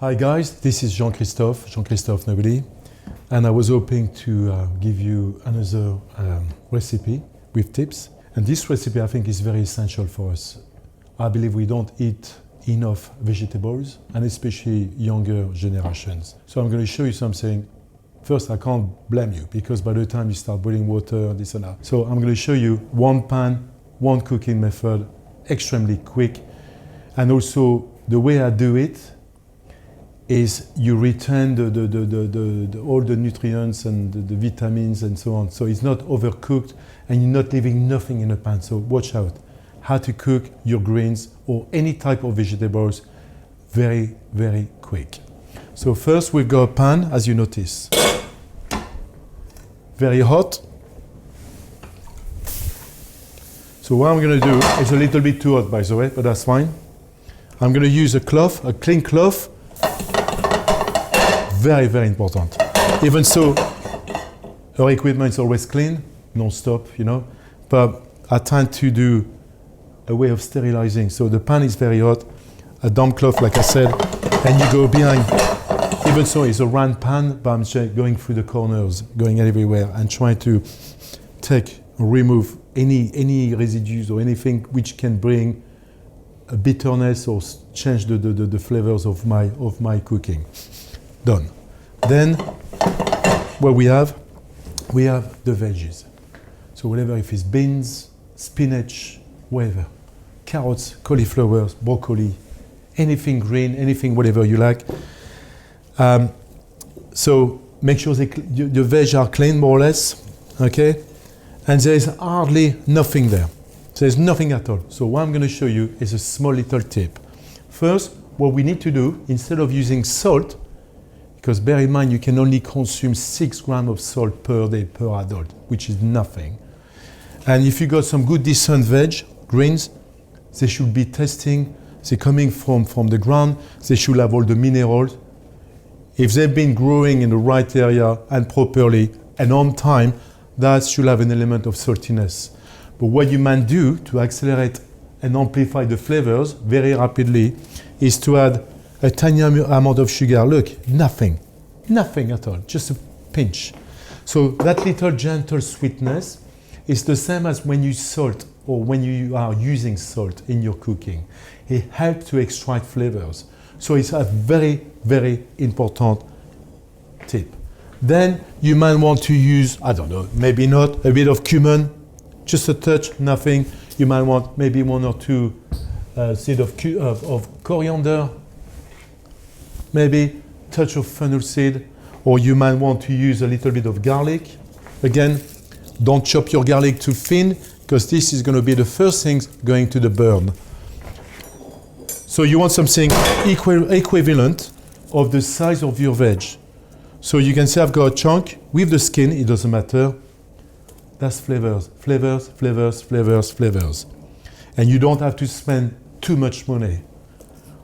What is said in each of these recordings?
Hi guys, this is Jean-Christophe Novelli, and I was hoping to give you another recipe with tips. And this recipe I think is very essential for us. I believe we don't eat enough vegetables, and especially younger generations. So I'm going to show you something. First, I can't blame you, because by the time you start boiling water, this and that. So I'm going to show you one pan, one cooking method, extremely quick. And also, the way I do it is you retain all the nutrients and the vitamins and so on. So it's not overcooked and you're not leaving nothing in the pan. So watch out. How to cook your greens or any type of vegetables very, very quick. So first we've got a pan, as you notice. Very hot. So what I'm going to do is a little bit too hot, by the way, but that's fine. I'm going to use a cloth, a clean cloth. Very, very important. Even so, our equipment is always clean, non-stop, you know. But I tend to do a way of sterilizing. So the pan is very hot, a damp cloth, like I said, and you go behind. Even so, it's a round pan, but I'm just going through the corners, going everywhere, and trying to remove any residues or anything which can bring a bitterness or change the flavors of my cooking. Done. Then what we have the veggies. So whatever, if it's beans, spinach, whatever, carrots, cauliflowers, broccoli, anything green, anything whatever you like. So make sure the veg are clean more or less, okay? And there is hardly nothing there. There's nothing at all. So what I'm going to show you is a small little tip. First, what we need to do, instead of using salt, because bear in mind you can only consume 6 grams of salt per day per adult, which is nothing. And if you got some good decent veg, greens, they should be tasting, they're coming from the ground, they should have all the minerals. If they've been growing in the right area and properly and on time, that should have an element of saltiness. But what you might do to accelerate and amplify the flavors very rapidly is to add a tiny amount of sugar. Look, nothing at all, just a pinch. So that little gentle sweetness is the same as when you salt or when you are using salt in your cooking. It helps to extract flavors. So it's a very, very important tip. Then you might want to use, I don't know, maybe not, a bit of cumin, just a touch, nothing. You might want maybe 1 or 2 seeds of coriander, maybe touch of fennel seed, or you might want to use a little bit of garlic. Again, don't chop your garlic too thin, because this is going to be the first things going to the burn. So you want something equivalent of the size of your veg. So you can see I've got a chunk with the skin, it doesn't matter. That's flavors, flavors, flavors, flavors, flavors. And you don't have to spend too much money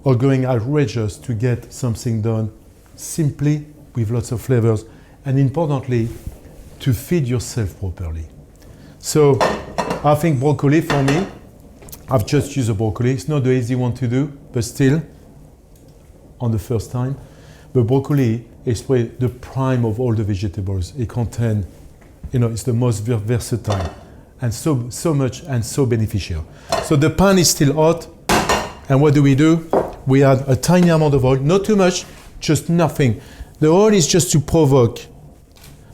or going outrageous to get something done simply with lots of flavors, and importantly, to feed yourself properly. So I think broccoli for me, I've just used a broccoli. It's not the easy one to do, but still, on the first time. But broccoli is probably the prime of all the vegetables. It contains, it's the most versatile and so much and so beneficial. So the pan is still hot, and what do? We add a tiny amount of oil, not too much, just nothing. The oil is just to provoke.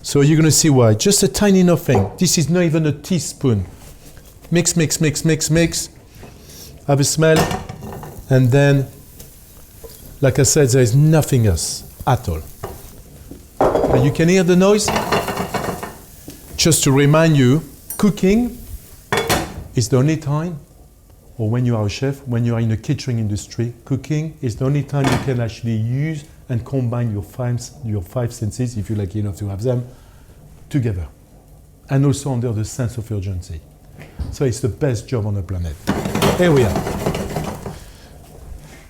So you're going to see why. Just a tiny nothing. This is not even a teaspoon. Mix, mix, mix, mix, mix. Have a smell. And then, like I said, there is nothing else at all. And you can hear the noise. Just to remind you, cooking is the only time, or when you are a chef, when you are in the catering industry, cooking is the only time you can actually use and combine your five senses, if you're lucky enough to have them, together. And also under the sense of urgency. So it's the best job on the planet. Here we are.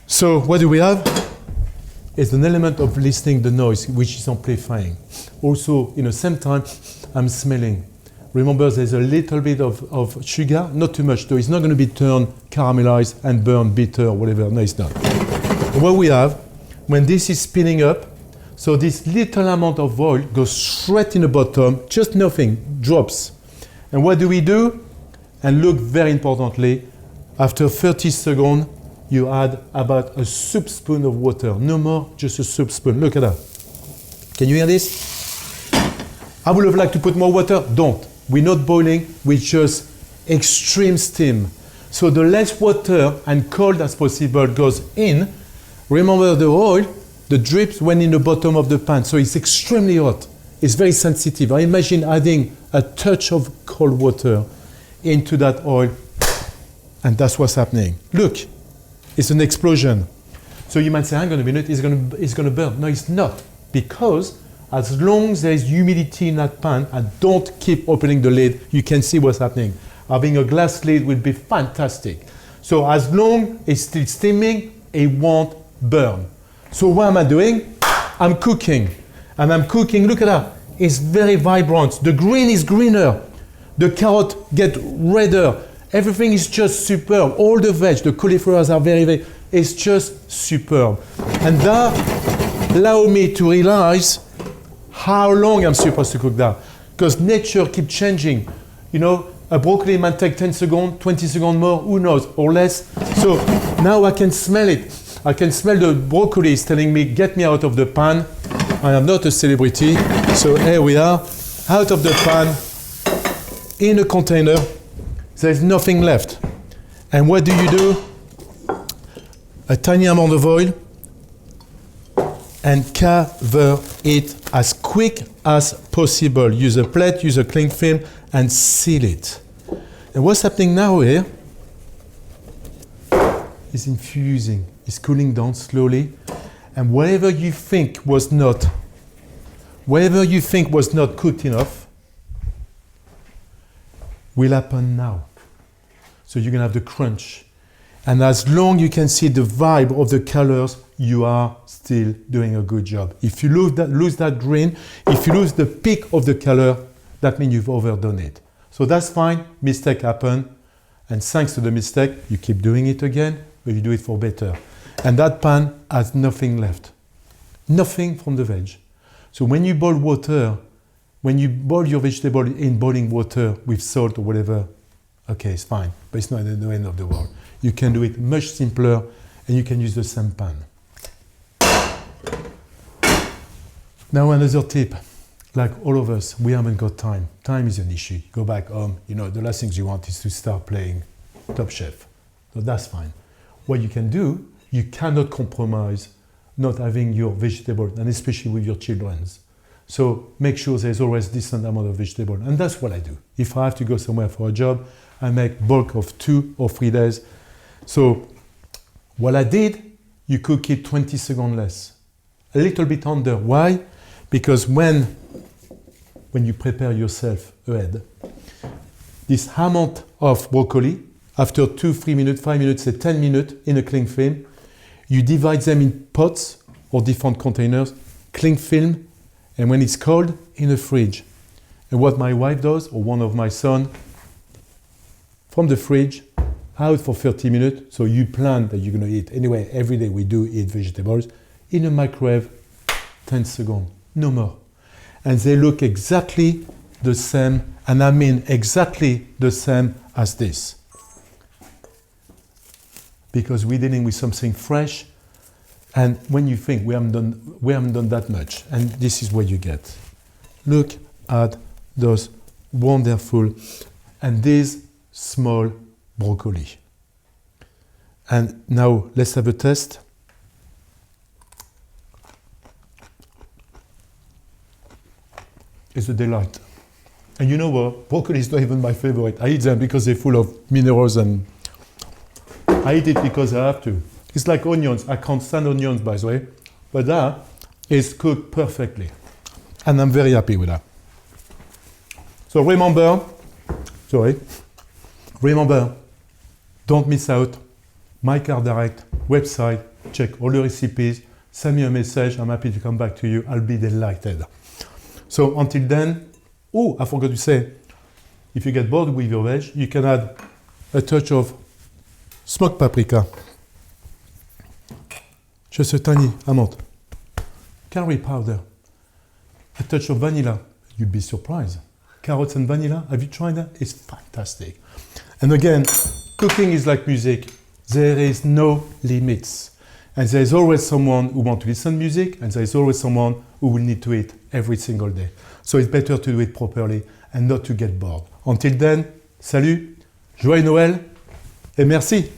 So what do we have? It's an element of listening the noise, which is amplifying. Also, in the same time, I'm smelling. Remember, there's a little bit of sugar, not too much though. It's not going to be turned caramelized and burned bitter or whatever. No, it's not. What we have, when this is spinning up, so this little amount of oil goes straight in the bottom, just nothing, drops. And what do? And look, very importantly, after 30 seconds, you add about a soup spoon of water. No more, just a soup spoon. Look at that. Can you hear this? I would have liked to put more water. Don't. We're not boiling, we just extreme steam. So the less water and cold as possible goes in. Remember the oil, the drips went in the bottom of the pan, so it's extremely hot. It's very sensitive. I imagine adding a touch of cold water into that oil, and that's what's happening. Look, it's an explosion. So you might say, hang on a minute, it's going to burn. No, it's not, because as long as there is humidity in that pan, and don't keep opening the lid, you can see what's happening. Having a glass lid will be fantastic. So as long as it's still steaming, it won't burn. So what am I doing? I'm cooking. And I'm cooking, look at that. It's very vibrant. The green is greener. The carrot get redder. Everything is just superb. All the veg, the cauliflowers are very, it's just superb. And that allows me to realize how long I'm supposed to cook that. Because nature keeps changing. You know, a broccoli might take 10 seconds, 20 seconds more, who knows, or less. So now I can smell it. I can smell the broccoli is telling me, get me out of the pan. I am not a celebrity. So here we are, out of the pan, in a container. There's nothing left. And what do? A tiny amount of oil and cover it as quick as possible. Use a plate, use a cling film, and seal it. And what's happening now here is infusing, is cooling down slowly, and whatever you think was not cooked enough will happen now. So you're gonna have the crunch. And as long as you can see the vibe of the colors, you are still doing a good job. If you lose that green, if you lose the peak of the color, that means you've overdone it. So that's fine, mistake happen. And thanks to the mistake, you keep doing it again, but you do it for better. And that pan has nothing left. Nothing from the veg. So when you boil water, when you boil your vegetable in boiling water with salt or whatever, okay, it's fine, but it's not the end of the world. You can do it much simpler, and you can use the same pan. Now another tip, like all of us, we haven't got time. Time is an issue. You go back home, you know, the last thing you want is to start playing Top Chef. So that's fine. What you can do, you cannot compromise not having your vegetable, and especially with your children's. So make sure there's always decent amount of vegetable. And that's what I do. If I have to go somewhere for a job, I make bulk of 2 or 3 days. So what I did, you cook it 20 seconds less. A little bit under. Why? Because when you prepare yourself ahead, this amount of broccoli, after 2, 3 minutes, 5 minutes, say 10 minutes in a cling film, you divide them in pots or different containers, cling film, and when it's cold, in the fridge. And what my wife does, or one of my sons, from the fridge, out for 30 minutes, so you plan that you're going to eat. Anyway, every day we do eat vegetables. In a microwave, 10 seconds, no more. And they look exactly the same, and I mean exactly the same as this. Because we're dealing with something fresh, and when you think we haven't done that much, and this is what you get. Look at those wonderful, and these small broccoli. And now let's have a test. It's a delight. And you know what? Broccoli is not even my favorite. I eat them because they're full of minerals, and I eat it because I have to. It's like onions. I can't stand onions, by the way. But that is cooked perfectly. And I'm very happy with that. So remember, don't miss out. Mycardirect website. Check all the recipes. Send me a message. I'm happy to come back to you. I'll be delighted. So until then, oh, I forgot to say, if you get bored with your veg, you can add a touch of smoked paprika. Just a tiny amount. Curry powder. A touch of vanilla. You'd be surprised. Carrots and vanilla, have you tried that? It's fantastic. And again, cooking is like music. There is no limits. And there is always someone who wants to listen to music, and there is always someone who will need to eat every single day. So it's better to do it properly and not to get bored. Until then, salut, joyeux Noël, et merci.